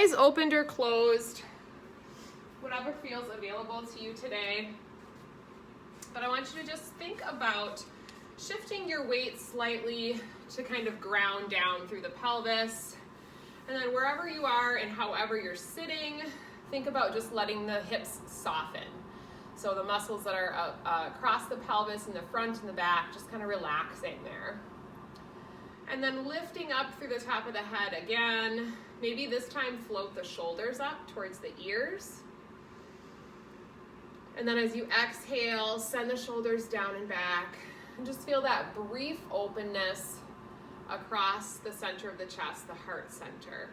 Eyes opened or closed, whatever feels available to you today. But I want you to just think about shifting your weight slightly to kind of ground down through the pelvis. And then wherever you are and however you're sitting, think about just letting the hips soften. So the muscles that are across the pelvis in the front and the back, just kind of relaxing there. And then lifting up through the top of the head again. Maybe this time float the shoulders up towards the ears. And then as you exhale, send the shoulders down and back. And just feel that brief openness across the center of the chest, the heart center.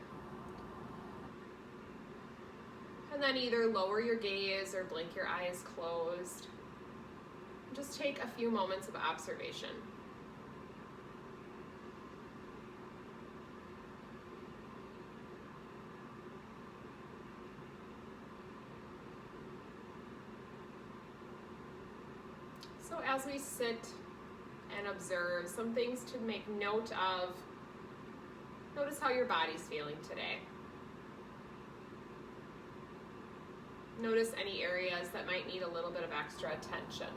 And then either lower your gaze or blink your eyes closed. Just take a few moments of observation. So as we sit and observe, some things to make note of. Notice how your body's feeling today. Notice any areas that might need a little bit of extra attention.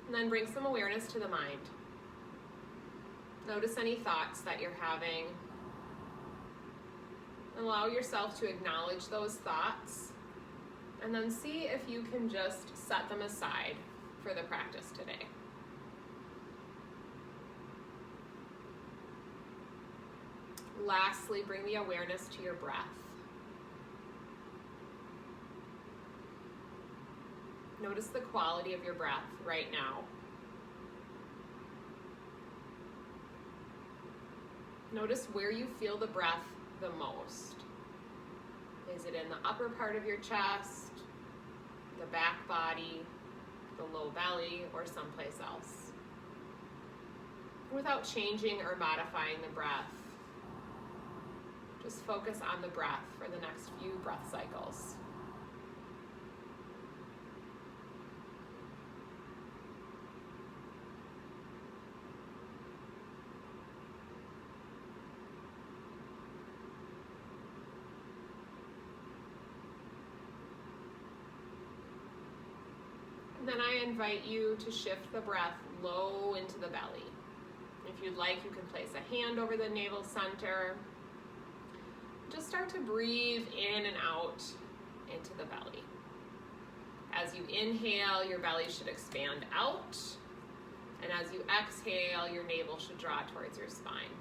And then bring some awareness to the mind. Notice any thoughts that you're having. Allow yourself to acknowledge those thoughts. And then see if you can just set them aside for the practice today. Lastly, bring the awareness to your breath. Notice the quality of your breath right now. Notice where you feel the breath the most. Is it in the upper part of your chest, the back body, the low belly, or someplace else? Without changing or modifying the breath, just focus on the breath for the next few breath cycles. And then I invite you to shift the breath low into the belly. If you'd like, you can place a hand over the navel center. Just start to breathe in and out into the belly. As you inhale, your belly should expand out. And as you exhale, your navel should draw towards your spine.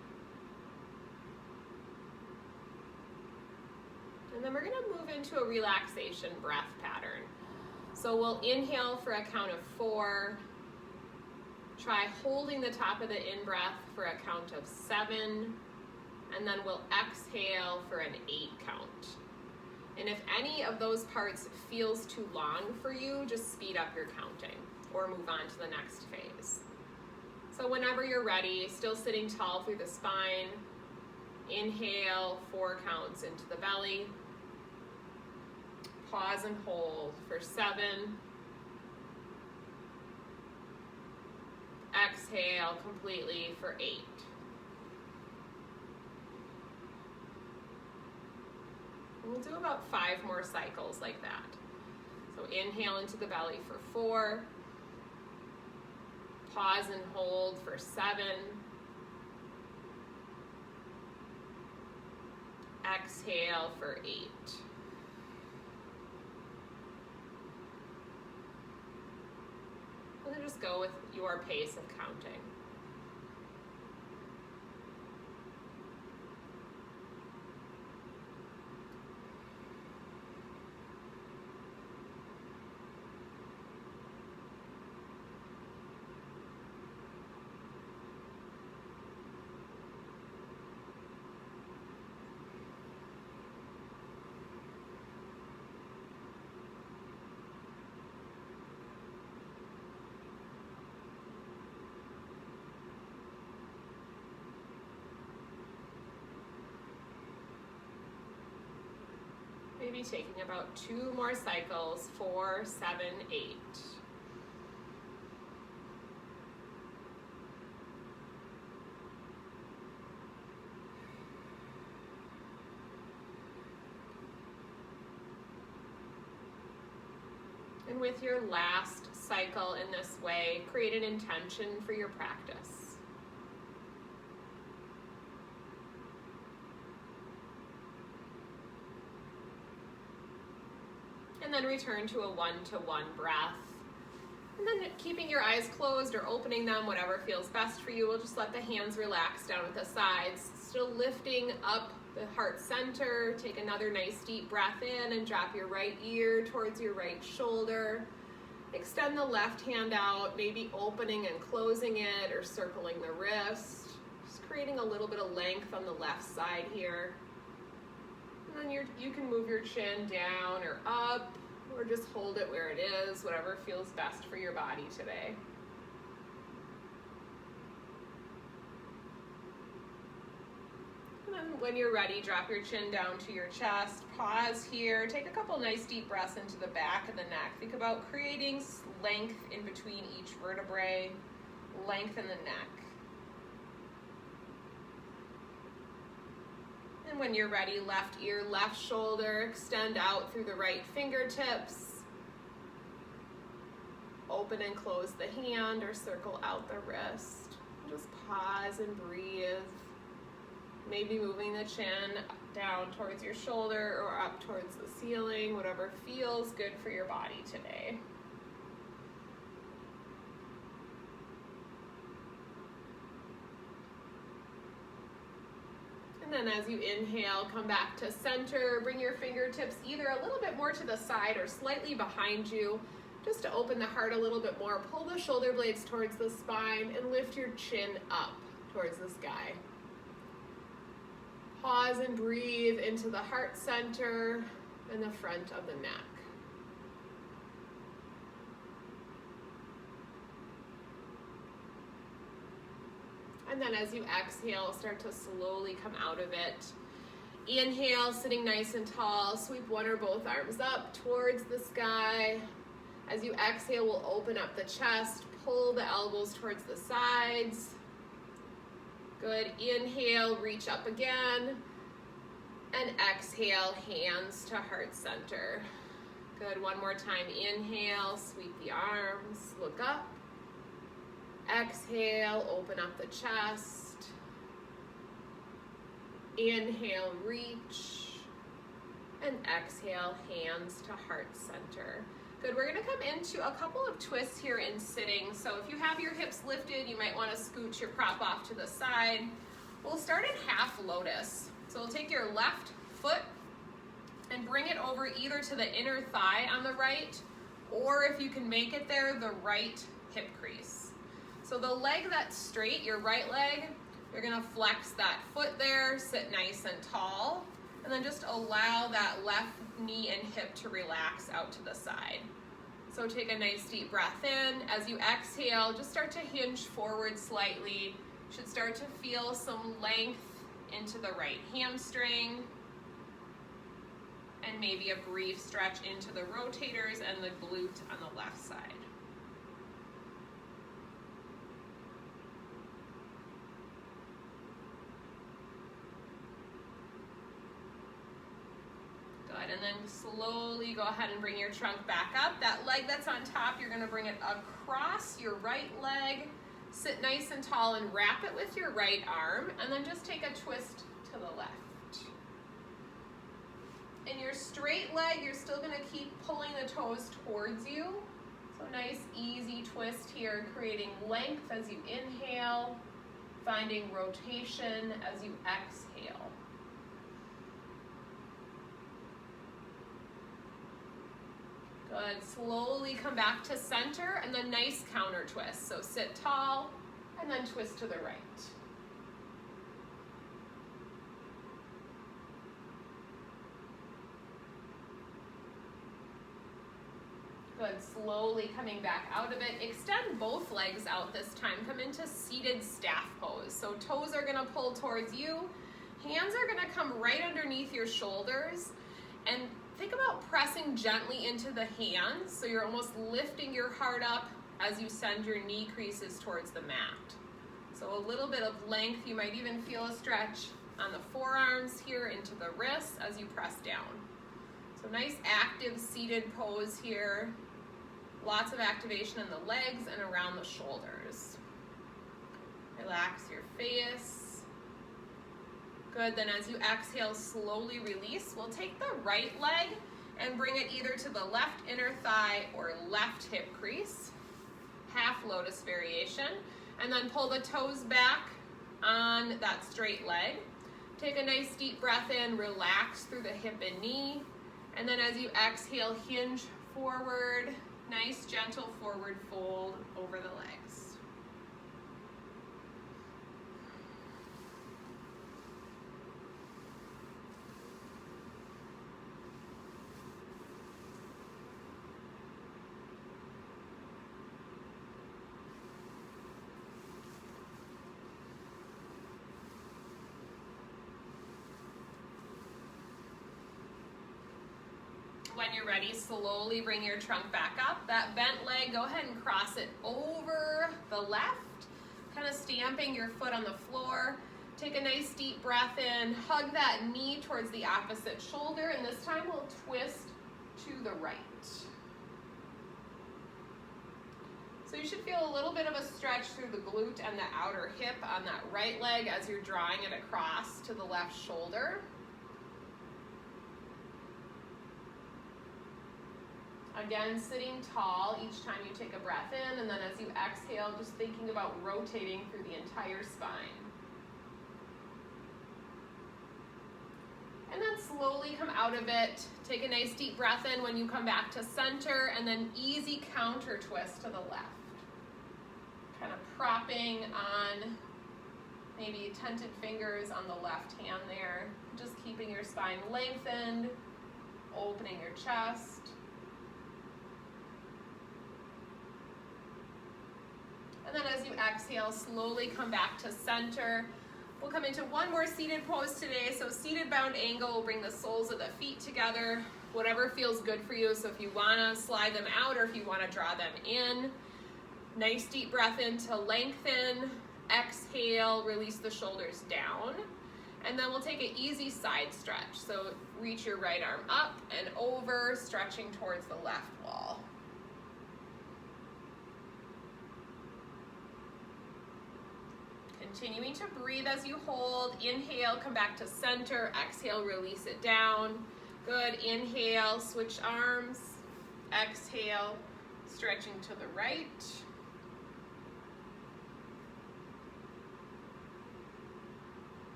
And then we're going to move into a relaxation breath pattern. So we'll inhale for a count of 4. Try holding the top of the in-breath for a count of 7. And then we'll exhale for an 8 count. And if any of those parts feels too long for you, just speed up your counting or move on to the next phase. So whenever you're ready, still sitting tall through the spine, inhale 4 counts into the belly. Pause and hold for 7. Exhale completely for 8. We'll do about 5 more cycles like that. So inhale into the belly for 4. Pause and hold for 7. Exhale for 8. And then just go with your pace of counting. Maybe taking about 2 more cycles, 4, 7, 8. with your last cycle in this way, create an intention for your practice. And then return to a 1-to-1 breath. And then keeping your eyes closed or opening them, whatever feels best for you. We'll just let the hands relax down at the sides. Still lifting up the heart center. Take another nice deep breath in and drop your right ear towards your right shoulder. Extend the left hand out, maybe opening and closing it or circling the wrist. Just creating a little bit of length on the left side here. And then you can move your chin down or up, or just hold it where it is, whatever feels best for your body today. And then when you're ready, drop your chin down to your chest, pause here, take a couple nice deep breaths into the back of the neck. Think about creating length in between each vertebrae, length in the neck. And when you're ready, left ear, left shoulder, extend out through the right fingertips. Open and close the hand or circle out the wrist. Just pause and breathe. Maybe moving the chin down towards your shoulder or up towards the ceiling, whatever feels good for your body today. And then as you inhale, come back to center. Bring your fingertips either a little bit more to the side or slightly behind you, just to open the heart a little bit more. Pull the shoulder blades towards the spine and lift your chin up towards the sky. Pause and breathe into the heart center and the front of the neck. And then as you exhale, start to slowly come out of it. Inhale, sitting nice and tall. Sweep one or both arms up towards the sky. As you exhale, we'll open up the chest, pull the elbows towards the sides. Good. Inhale, reach up again. And exhale, hands to heart center. Good. One more time. Inhale, sweep the arms, look up. Exhale, open up the chest. Inhale, reach. And exhale, hands to heart center. Good, we're gonna come into a couple of twists here in sitting. So if you have your hips lifted, you might wanna scooch your prop off to the side. We'll start in half lotus. So we'll take your left foot and bring it over either to the inner thigh on the right, or if you can make it there, the right hip crease. So the leg that's straight, your right leg, you're gonna flex that foot there, sit nice and tall, and then just allow that left knee and hip to relax out to the side. So take a nice deep breath in. As you exhale, just start to hinge forward slightly. You should start to feel some length into the right hamstring, and maybe a brief stretch into the rotators and the glute on the left side. And then slowly go ahead and bring your trunk back up. That leg that's on top, you're gonna bring it across your right leg, sit nice and tall and wrap it with your right arm, and then just take a twist to the left. In your straight leg, you're still gonna keep pulling the toes towards you. So nice, easy twist here, creating length as you inhale, finding rotation as you exhale. Good, slowly come back to center and then nice counter twist. So sit tall and then twist to the right. Good, slowly coming back out of it. Extend both legs out this time. Come into seated staff pose. So toes are gonna pull towards you. Hands are gonna come right underneath your shoulders, and think about pressing gently into the hands, so you're almost lifting your heart up as you send your knee creases towards the mat. So a little bit of length, you might even feel a stretch on the forearms here into the wrists as you press down. So nice active seated pose here. Lots of activation in the legs and around the shoulders. Relax your face. Good, then as you exhale, slowly release. We'll take the right leg and bring it either to the left inner thigh or left hip crease. Half lotus variation. And then pull the toes back on that straight leg. Take a nice deep breath in, relax through the hip and knee. And then as you exhale, hinge forward. Nice gentle forward fold over the legs. When you're ready, slowly bring your trunk back up. That bent leg, go ahead and cross it over the left, kind of stamping your foot on the floor. Take a nice deep breath in, hug that knee towards the opposite shoulder, and this time we'll twist to the right. So you should feel a little bit of a stretch through the glute and the outer hip on that right leg as you're drawing it across to the left shoulder. Again, sitting tall each time you take a breath in, and then as you exhale, just thinking about rotating through the entire spine. And then slowly come out of it. Take a nice deep breath in when you come back to center, and then easy counter twist to the left. Kind of propping on maybe tented fingers on the left hand there. Just keeping your spine lengthened, opening your chest. And then as you exhale, slowly come back to center. We'll come into one more seated pose today. So seated bound angle, we'll bring the soles of the feet together, whatever feels good for you. So if you wanna slide them out or if you wanna draw them in, nice deep breath in to lengthen. Exhale, release the shoulders down. And then we'll take an easy side stretch. So reach your right arm up and over, stretching towards the left wall. Continuing to breathe as you hold. Inhale, come back to center. Exhale, release it down. Good. Inhale, switch arms. Exhale, stretching to the right.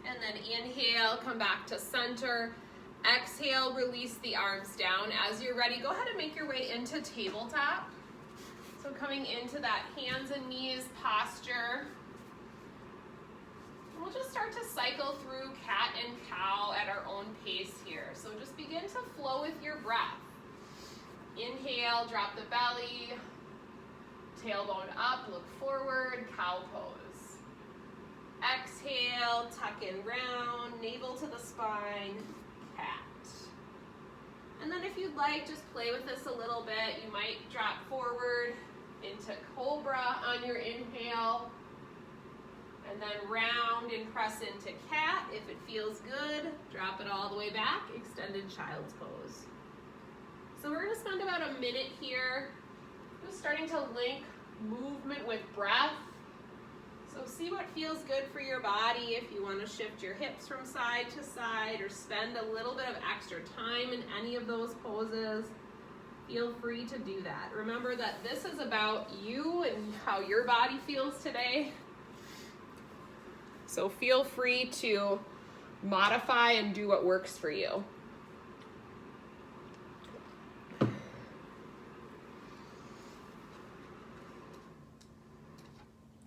And then inhale, come back to center. Exhale, release the arms down. As you're ready, go ahead and make your way into tabletop. So coming into that hands and knees posture. We'll just start to cycle through cat and cow at our own pace here. So just begin to flow with your breath. Inhale, drop the belly. Tailbone up, look forward, cow pose. Exhale, tuck in round, navel to the spine, cat. And then if you'd like, just play with this a little bit. You might drop forward into cobra on your inhale. And then round and press into cat. If it feels good, drop it all the way back, extended child's pose. So we're gonna spend about a minute here, just starting to link movement with breath. So see what feels good for your body. If you wanna shift your hips from side to side or spend a little bit of extra time in any of those poses, feel free to do that. Remember that this is about you and how your body feels today. So feel free to modify and do what works for you.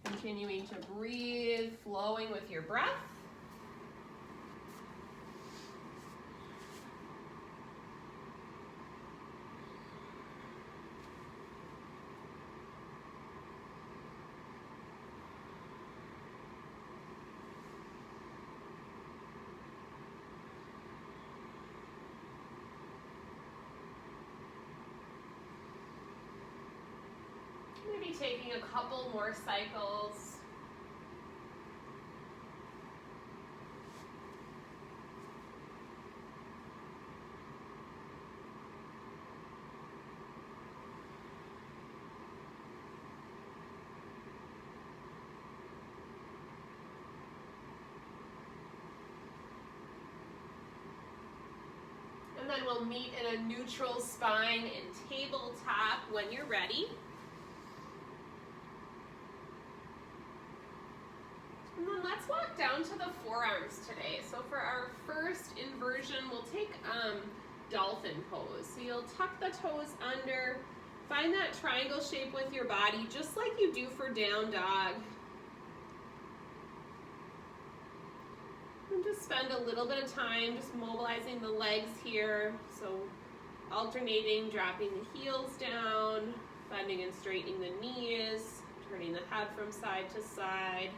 Continuing to breathe, flowing with your breath. Maybe taking a couple more cycles. And then we'll meet in a neutral spine and tabletop when you're ready. And then let's walk down to the forearms today. So for our first inversion, we'll take dolphin pose. So you'll tuck the toes under, find that triangle shape with your body, just like you do for down dog. And just spend a little bit of time just mobilizing the legs here. So alternating, dropping the heels down, bending and straightening the knees, turning the head from side to side.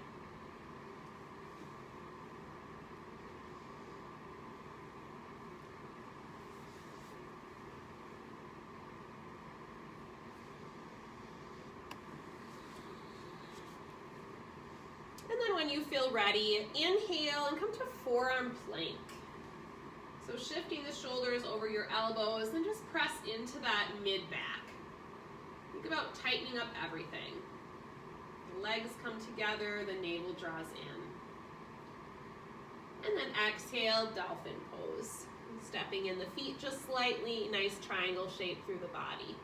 And then when you feel ready, inhale and come to forearm plank. So shifting the shoulders over your elbows and just press into that mid-back. Think about tightening up everything. The legs come together, the navel draws in. And then exhale, dolphin pose. Stepping in the feet just slightly, nice triangle shape through the body.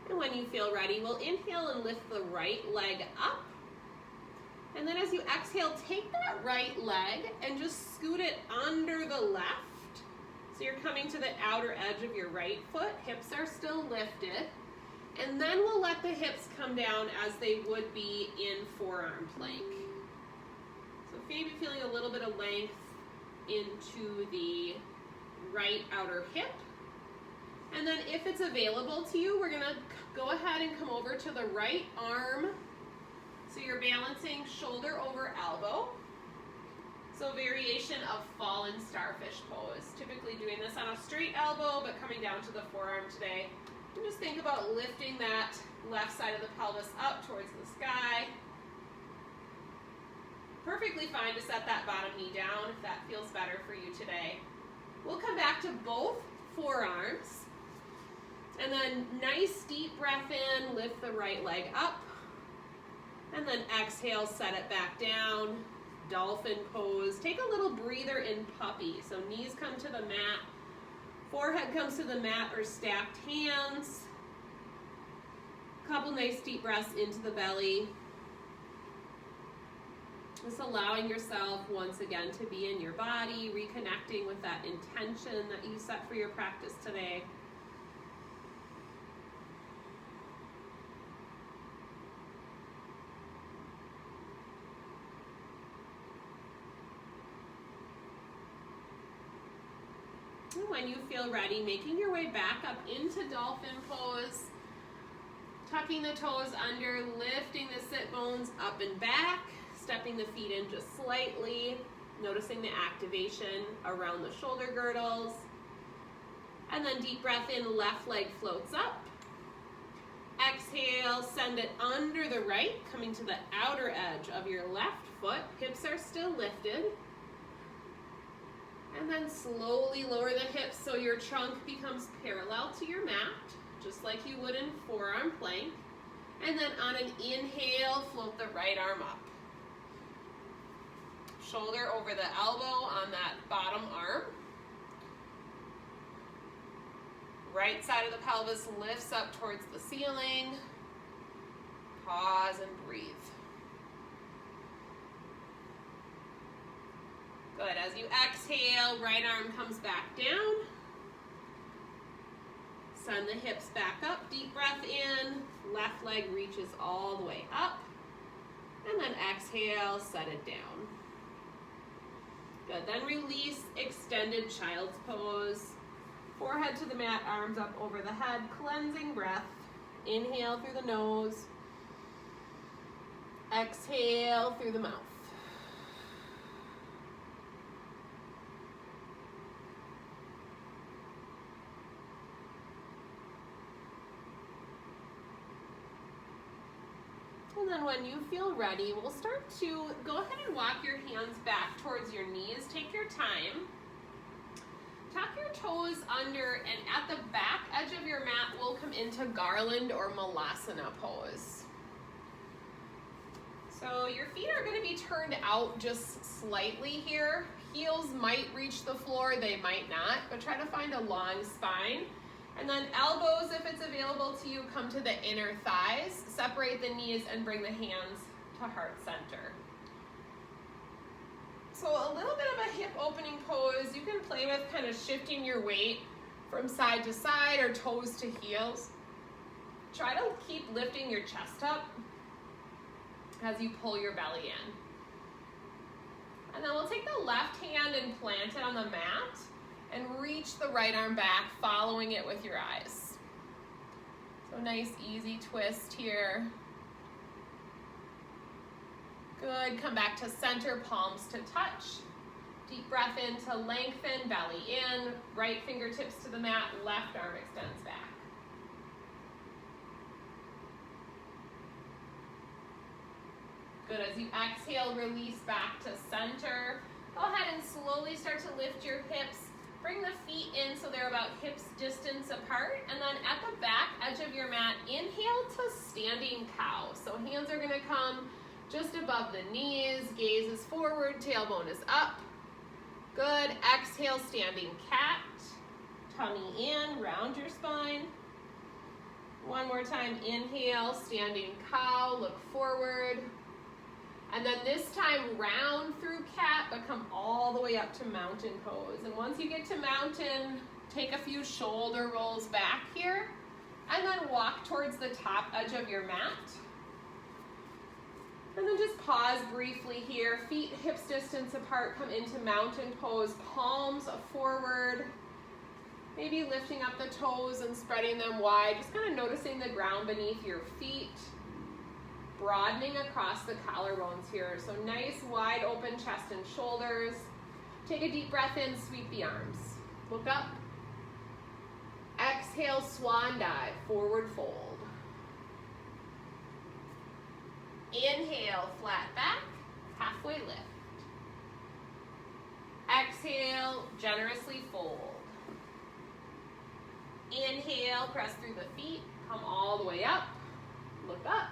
And when you feel ready, we'll inhale and lift the right leg up. And then as you exhale, take that right leg and just scoot it under the left. So you're coming to the outer edge of your right foot. Hips are still lifted. And then we'll let the hips come down as they would be in forearm plank. So maybe feeling a little bit of length into the right outer hip. And then if it's available to you, we're gonna go ahead and come over to the right arm. So you're balancing shoulder over elbow. So variation of fallen starfish pose. Typically doing this on a straight elbow, but coming down to the forearm today. And just think about lifting that left side of the pelvis up towards the sky. Perfectly fine to set that bottom knee down if that feels better for you today. We'll come back to both forearms. And then nice deep breath in, lift the right leg up. And then exhale, set it back down. Dolphin pose. Take a little breather in puppy. So knees come to the mat. Forehead comes to the mat or stacked hands. Couple nice deep breaths into the belly. Just allowing yourself once again to be in your body, reconnecting with that intention that you set for your practice today. And when you feel ready, making your way back up into dolphin pose, tucking the toes under, lifting the sit bones up and back, stepping the feet in just slightly, noticing the activation around the shoulder girdles. And then deep breath in, left leg floats up. Exhale, send it under the right, coming to the outer edge of your left foot. Hips are still lifted. And then slowly lower the hips so your trunk becomes parallel to your mat, just like you would in forearm plank. And then on an inhale, float the right arm up. Shoulder over the elbow on that bottom arm. Right side of the pelvis lifts up towards the ceiling. Pause and breathe. Good. As you exhale, right arm comes back down. Send the hips back up. Deep breath in. Left leg reaches all the way up. And then exhale, set it down. Good. Then release, extended child's pose. Forehead to the mat, arms up over the head. Cleansing breath. Inhale through the nose. Exhale through the mouth. And then when you feel ready, we'll start to go ahead and walk your hands back towards your knees. Take your time. Tuck your toes under, and at the back edge of your mat, we'll come into garland or malasana pose. So your feet are going to be turned out just slightly here. Heels might reach the floor, they might not, but try to find a long spine. And then elbows, if it's available to you, come to the inner thighs. Separate the knees and bring the hands to heart center. So a little bit of a hip opening pose. You can play with kind of shifting your weight from side to side or toes to heels. Try to keep lifting your chest up as you pull your belly in. And then we'll take the left hand and plant it on the mat and reach the right arm back, following it with your eyes. So nice, easy twist here. Good, come back to center, palms to touch. Deep breath in to lengthen, belly in, right fingertips to the mat, left arm extends back. Good, as you exhale, release back to center. Go ahead and slowly start to lift your hips. Bring the feet in so they're about hips distance apart. And then at the back edge of your mat, inhale to standing cow. So hands are gonna come just above the knees, gaze is forward, tailbone is up. Good, exhale, standing cat. Tummy in, round your spine. One more time, inhale, standing cow, look forward. And then this time, round through cat, but come all the way up to mountain pose. And once you get to mountain, take a few shoulder rolls back here, and then walk towards the top edge of your mat. And then just pause briefly here, feet hips distance apart, come into mountain pose, palms forward, maybe lifting up the toes and spreading them wide, just kind of noticing the ground beneath your feet. Broadening across the collarbones here. So nice wide open chest and shoulders. Take a deep breath in, sweep the arms. Look up. Exhale, swan dive, forward fold. Inhale, flat back, halfway lift. Exhale, generously fold. Inhale, press through the feet, come all the way up, look up.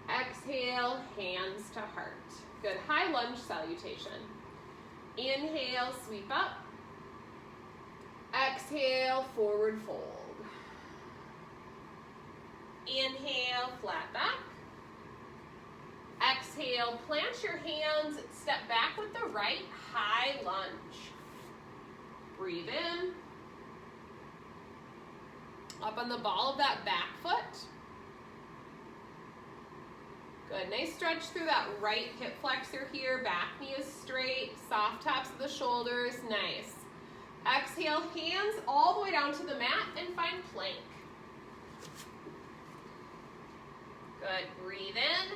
Exhale, hands to heart. Good, high lunge salutation. Inhale, sweep up. Exhale, forward fold. Inhale, flat back. Exhale, plant your hands, step back with the right, high lunge. Breathe in. Up on the ball of that back foot. Good, nice stretch through that right hip flexor here, back knee is straight, soft tops of the shoulders, nice. Exhale, hands all the way down to the mat and find plank. Good, breathe in.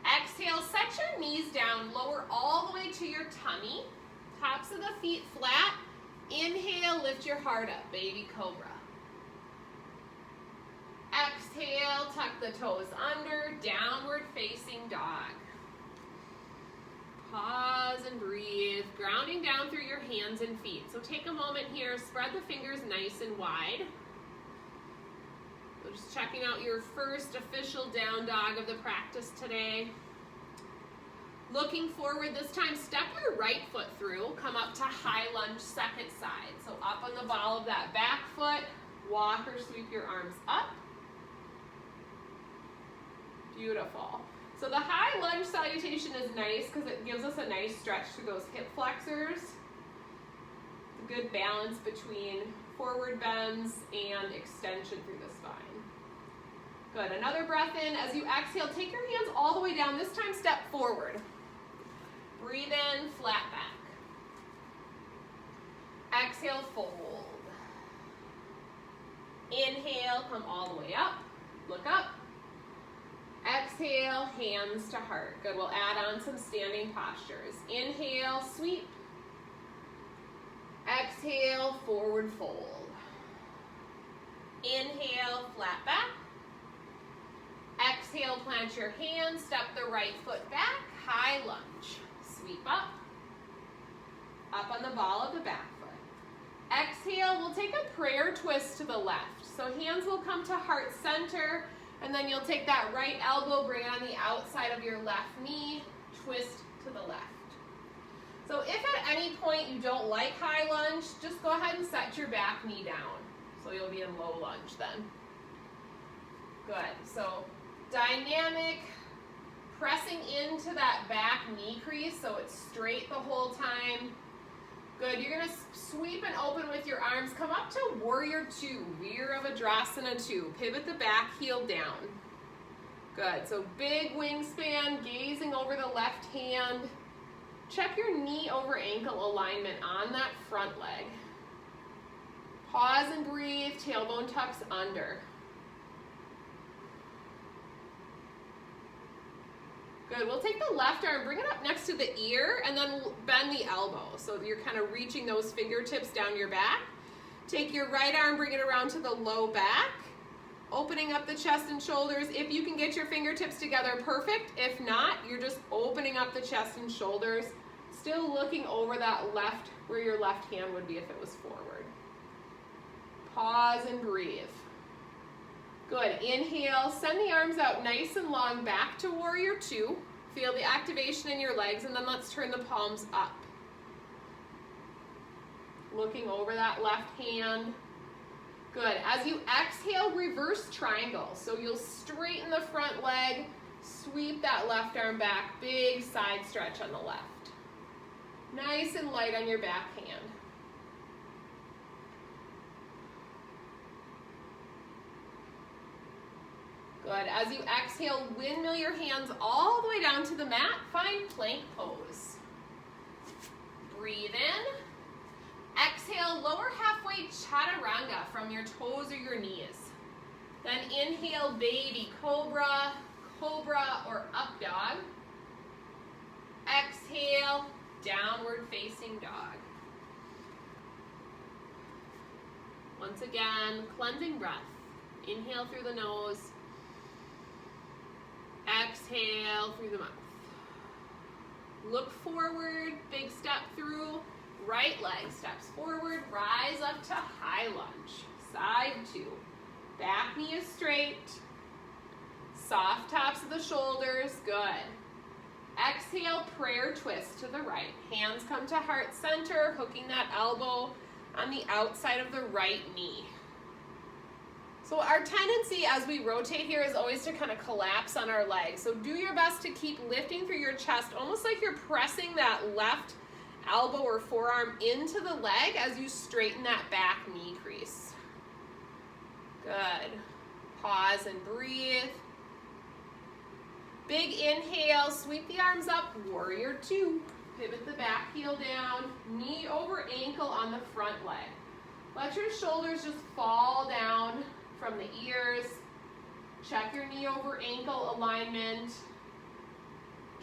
Exhale, set your knees down, lower all the way to your tummy, tops of the feet flat. Inhale, lift your heart up, baby cobra. Exhale, tuck the toes under, downward facing dog. Pause and breathe, grounding down through your hands and feet. So take a moment here, spread the fingers nice and wide. So just checking out your first official down dog of the practice today. Looking forward this time, step your right foot through, come up to high lunge second side. So up on the ball of that back foot, walk or sweep your arms up. Beautiful. So the high lunge salutation is nice because it gives us a nice stretch through those hip flexors. It's a good balance between forward bends and extension through the spine. Good, another breath in. As you exhale, take your hands all the way down. This time step forward. Breathe in, flat back. Exhale, fold. Inhale, come all the way up. Look up. Exhale, hands to heart. Good, we'll add on some standing postures. Inhale, sweep. Exhale, forward fold. Inhale, flat back. Exhale, plant your hands, step the right foot back, high lunge. Sweep up. Up on the ball of the back foot. Exhale, we'll take a prayer twist to the left. So hands will come to heart center, And then you'll take that right elbow, bring it on the outside of your left knee, twist to the left. So if at any point you don't like high lunge, just go ahead and set your back knee down. So you'll be in low lunge then. Good, so dynamic, pressing into that back knee crease so it's straight the whole time. Good, you're gonna sweep and open with your arms. Come up to Warrior Two, Virabhadrasana 2. Pivot the back heel down. Good, so big wingspan, gazing over the left hand. Check your knee over ankle alignment on that front leg. Pause and breathe, tailbone tucks under. Good, we'll take the left arm, bring it up next to the ear, and then bend the elbow. So you're kind of reaching those fingertips down your back. Take your right arm, bring it around to the low back, opening up the chest and shoulders. If you can get your fingertips together, perfect. If not, you're just opening up the chest and shoulders, still looking over that left, where your left hand would be if it was forward. Pause and breathe. Good, inhale, send the arms out nice and long back to Warrior Two. Feel the activation in your legs, and then let's turn the palms up. Looking over that left hand. Good, as you exhale, reverse triangle. So you'll straighten the front leg, sweep that left arm back, big side stretch on the left. Nice and light on your back hand. Good, as you exhale, windmill your hands all the way down to the mat, find plank pose. Breathe in. Exhale, lower halfway chaturanga from your toes or your knees. Then inhale, baby cobra, cobra or up dog. Exhale, downward facing dog. Once again, cleansing breath. Inhale through the nose. Exhale through the mouth. Look forward, big step through. Right leg steps forward, rise up to high lunge. Side two. Back knee is straight. Soft tops of the shoulders, good. Exhale, prayer twist to the right. Hands come to heart center, hooking that elbow on the outside of the right knee. So our tendency as we rotate here is always to kind of collapse on our legs. So do your best to keep lifting through your chest, almost like you're pressing that left elbow or forearm into the leg as you straighten that back knee crease. Good. Pause and breathe. Big inhale, sweep the arms up, Warrior Two. Pivot the back heel down, knee over ankle on the front leg. Let your shoulders just fall down from the ears. Check your knee over ankle alignment.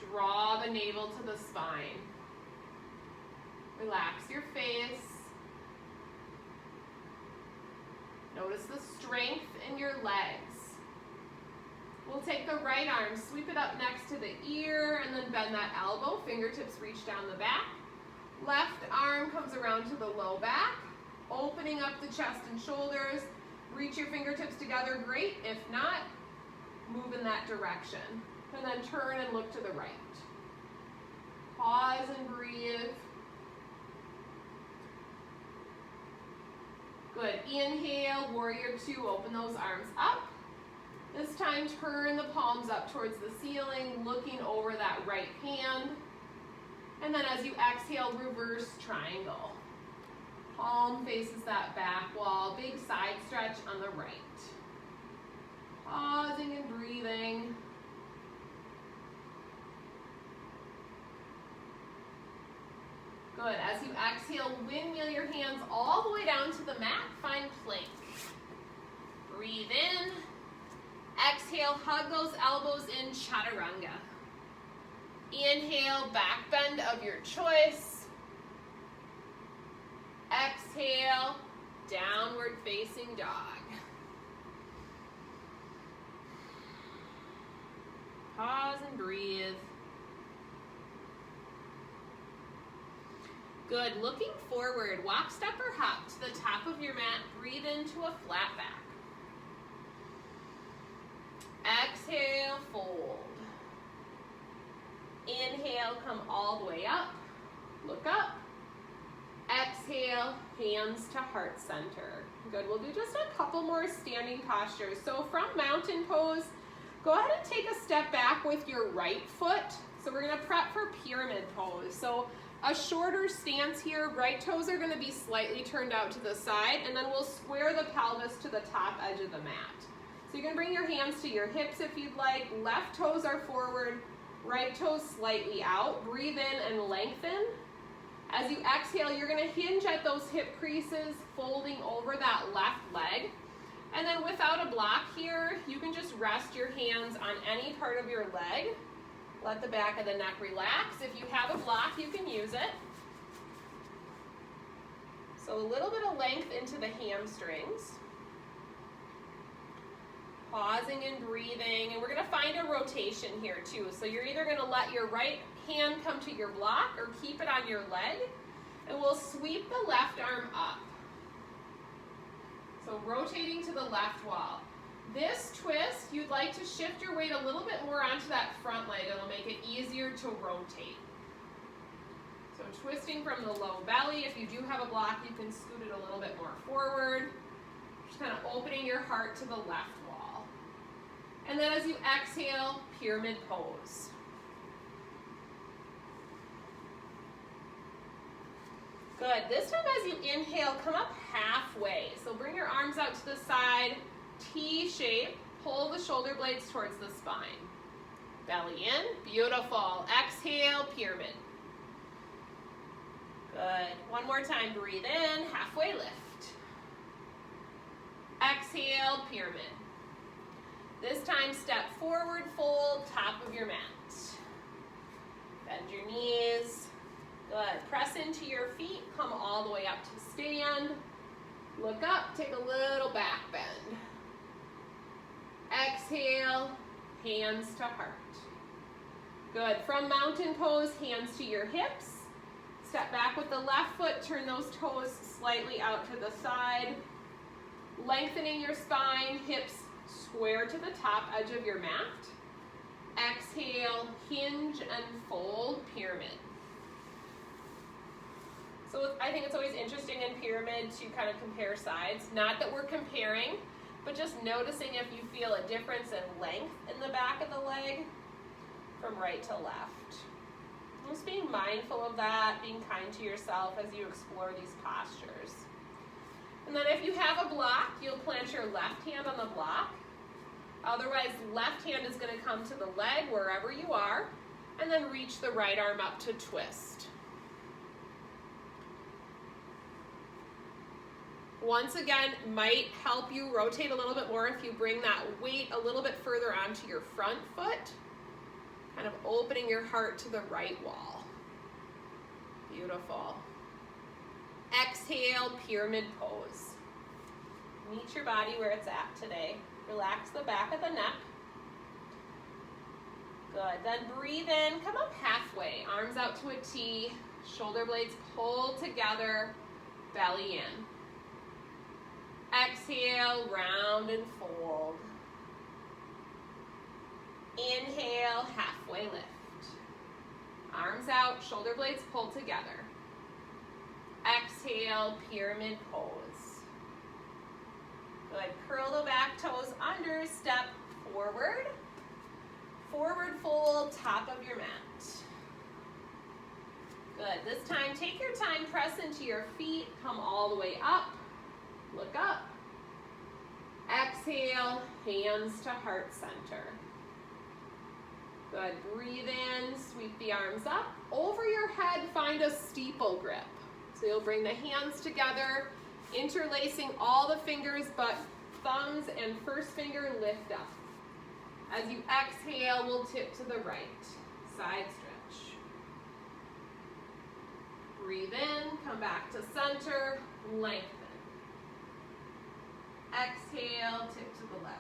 Draw the navel to the spine. Relax your face. Notice the strength in your legs. We'll take the right arm, sweep it up next to the ear, and then bend that elbow. Fingertips reach down the back. Left arm comes around to the low back, opening up the chest and shoulders. Reach your fingertips together, great. If not, move in that direction. And then turn and look to the right. Pause and breathe. Good, inhale, Warrior Two, open those arms up. This time, turn the palms up towards the ceiling, looking over that right hand. And then as you exhale, reverse triangle. Palm faces that back wall, big side stretch on the right. Pausing and breathing. Good, as you exhale, windmill your hands all the way down to the mat, find plank. Breathe in. Exhale, hug those elbows in chaturanga. Inhale, back bend of your choice. Exhale, downward facing dog. Pause and breathe. Good, looking forward, walk, step, or hop to the top of your mat. Breathe into a flat back. Exhale, fold. Inhale, come all the way up. Look up. Exhale, hands to heart center. Good, we'll do just a couple more standing postures. So from mountain pose, go ahead and take a step back with your right foot. So we're gonna prep for pyramid pose. So a shorter stance here, right toes are gonna be slightly turned out to the side, and then we'll square the pelvis to the top edge of the mat. So you can bring your hands to your hips if you'd like. Left toes are forward, right toes slightly out. Breathe in and lengthen. As you exhale, you're gonna hinge at those hip creases, folding over that left leg. And then without a block here, you can just rest your hands on any part of your leg. Let the back of the neck relax. If you have a block, you can use it. So a little bit of length into the hamstrings. Pausing and breathing, and we're gonna find a rotation here too. So you're either gonna let your right hand come to your block or keep it on your leg, and we'll sweep the left arm up. So rotating to the left wall. This twist, you'd like to shift your weight a little bit more onto that front leg. It'll make it easier to rotate. So twisting from the low belly. If you do have a block, you can scoot it a little bit more forward. Just kind of opening your heart to the left wall. And then as you exhale, pyramid pose. Good. This time as you inhale, come up halfway. So bring your arms out to the side, T shape, pull the shoulder blades towards the spine. Belly in, beautiful. Exhale, pyramid. Good. One more time, breathe in, halfway lift. Exhale, pyramid. This time, step forward, fold, top of your mat. Bend your knees. Good. Press into your feet, come all the way up to stand. Look up, take a little back bend. Exhale, hands to heart. Good. From mountain pose, hands to your hips. Step back with the left foot, turn those toes slightly out to the side. Lengthening your spine, hips square to the top edge of your mat. Exhale, hinge and fold, pyramid. So I think it's always interesting in pyramid to kind of compare sides. Not that we're comparing, but just noticing if you feel a difference in length in the back of the leg from right to left. Just being mindful of that, being kind to yourself as you explore these postures. And then if you have a block, you'll plant your left hand on the block. Otherwise, left hand is going to come to the leg wherever you are, and then reach the right arm up to twist. Once again, might help you rotate a little bit more if you bring that weight a little bit further onto your front foot, kind of opening your heart to the right wall. Beautiful. Exhale, pyramid pose. Meet your body where it's at today. Relax the back of the neck. Good. Then breathe in, come up halfway. Arms out to a T, shoulder blades pull together, belly in. Exhale, round and fold. Inhale, halfway lift. Arms out, shoulder blades pull together. Exhale, pyramid pose. Good. Curl the back toes under, step forward. Forward fold, top of your mat. Good. This time, take your time, press into your feet, come all the way up. Look up. Exhale, hands to heart center. Good. Breathe in, sweep the arms up. Over your head, find a steeple grip. So you'll bring the hands together, interlacing all the fingers, but thumbs and first finger lift up. As you exhale, we'll tip to the right. Side stretch. Breathe in, come back to center, lengthen. Exhale, tip to the left.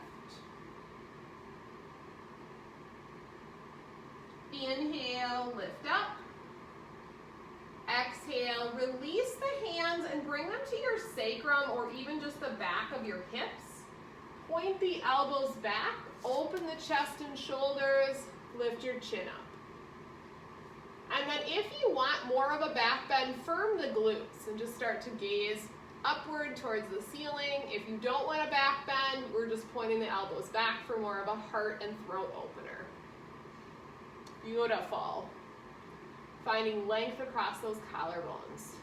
Inhale, lift up. Exhale, release the hands and bring them to your sacrum or even just the back of your hips. Point the elbows back, open the chest and shoulders, lift your chin up. And then if you want more of a back bend, firm the glutes and just start to gaze upward towards the ceiling. If you don't want a back bend, we're just pointing the elbows back for more of a heart and throat opener. Beautiful. Finding length across those collarbones.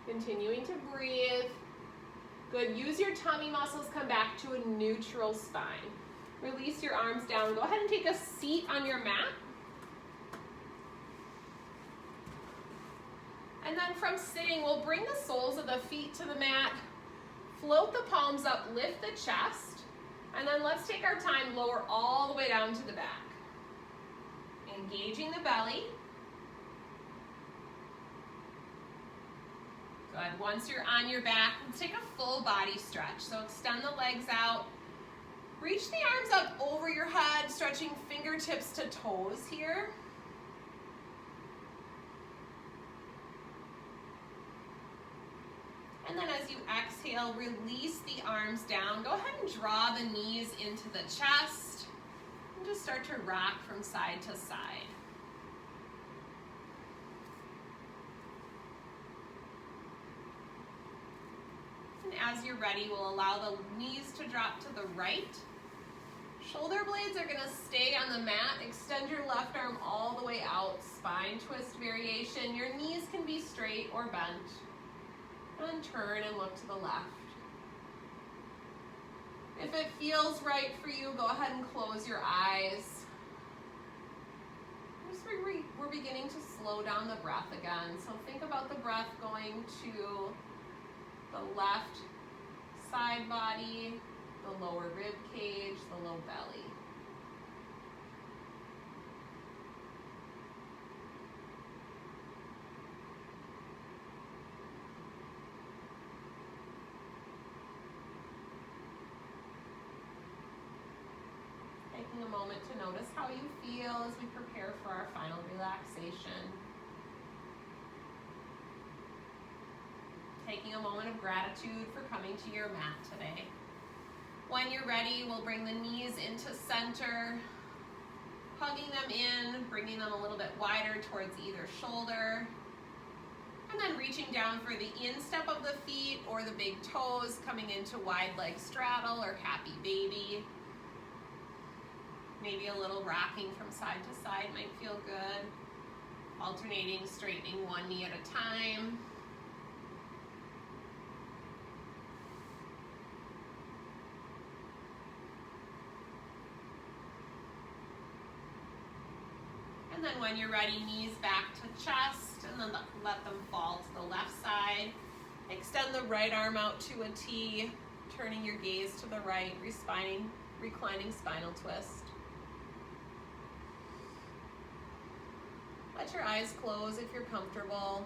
Continuing to breathe. Good, use your tummy muscles, come back to a neutral spine. Release your arms down. Go ahead and take a seat on your mat. And then from sitting, we'll bring the soles of the feet to the mat, float the palms up, lift the chest, and then let's take our time, lower all the way down to the back. Engaging the belly. Good, once you're on your back, let's take a full body stretch. So extend the legs out. Reach the arms up over your head, stretching fingertips to toes here. And then as you exhale, release the arms down. Go ahead and draw the knees into the chest. And just start to rock from side to side. And as you're ready, we'll allow the knees to drop to the right. Shoulder blades are gonna stay on the mat. Extend your left arm all the way out, spine twist variation. Your knees can be straight or bent. And turn and look to the left. If it feels right for you, go ahead and close your eyes. We're beginning to slow down the breath again. So think about the breath going to the left side body, the lower rib cage, the low belly. Taking a moment to notice how you feel as we prepare for our final relaxation. Taking a moment of gratitude for coming to your mat today. When you're ready, we'll bring the knees into center, hugging them in, bringing them a little bit wider towards either shoulder, and then reaching down for the instep of the feet or the big toes, coming into wide leg straddle or happy baby. Maybe a little rocking from side to side might feel good. Alternating, straightening one knee at a time. And then when you're ready, knees back to chest, and then let them fall to the left side. Extend the right arm out to a T, turning your gaze to the right, reclining spinal twist. Let your eyes close if you're comfortable.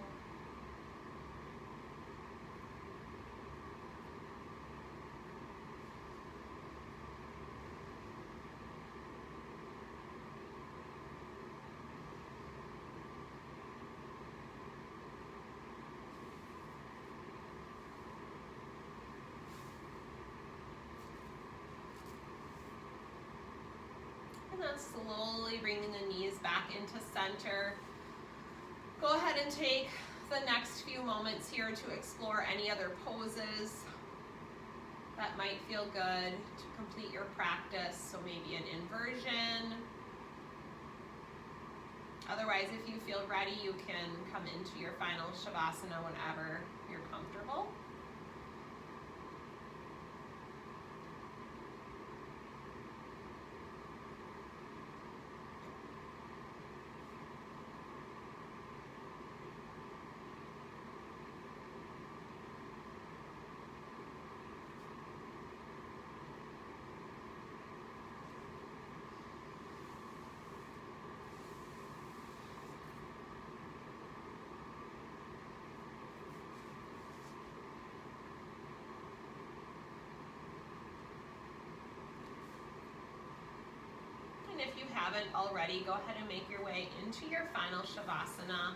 And then slowly bringing the knees back into center. Go ahead and take the next few moments here to explore any other poses that might feel good to complete your practice. So maybe an inversion. Otherwise, if you feel ready, you can come into your final Shavasana whenever you're comfortable. And if you haven't already, go ahead and make your way into your final Shavasana.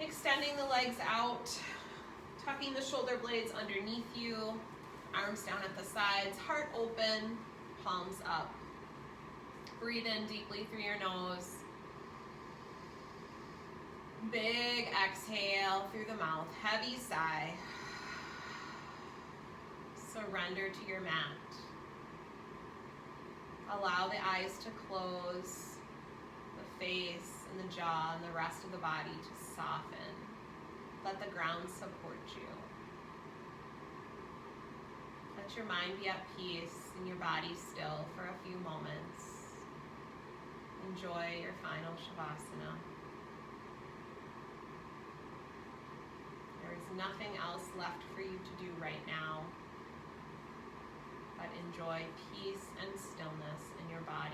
Extending the legs out, Tucking the shoulder blades underneath you, arms down at the sides, heart open, palms up. Breathe in deeply through your nose. Big exhale through the mouth, heavy sigh. Surrender to your mat. Allow the eyes to close, the face and the jaw and the rest of the body to soften. Let the ground support you. Let your mind be at peace and your body still for a few moments. Enjoy your final Shavasana. There is nothing else left for you to do right now, but enjoy peace and stillness in your body.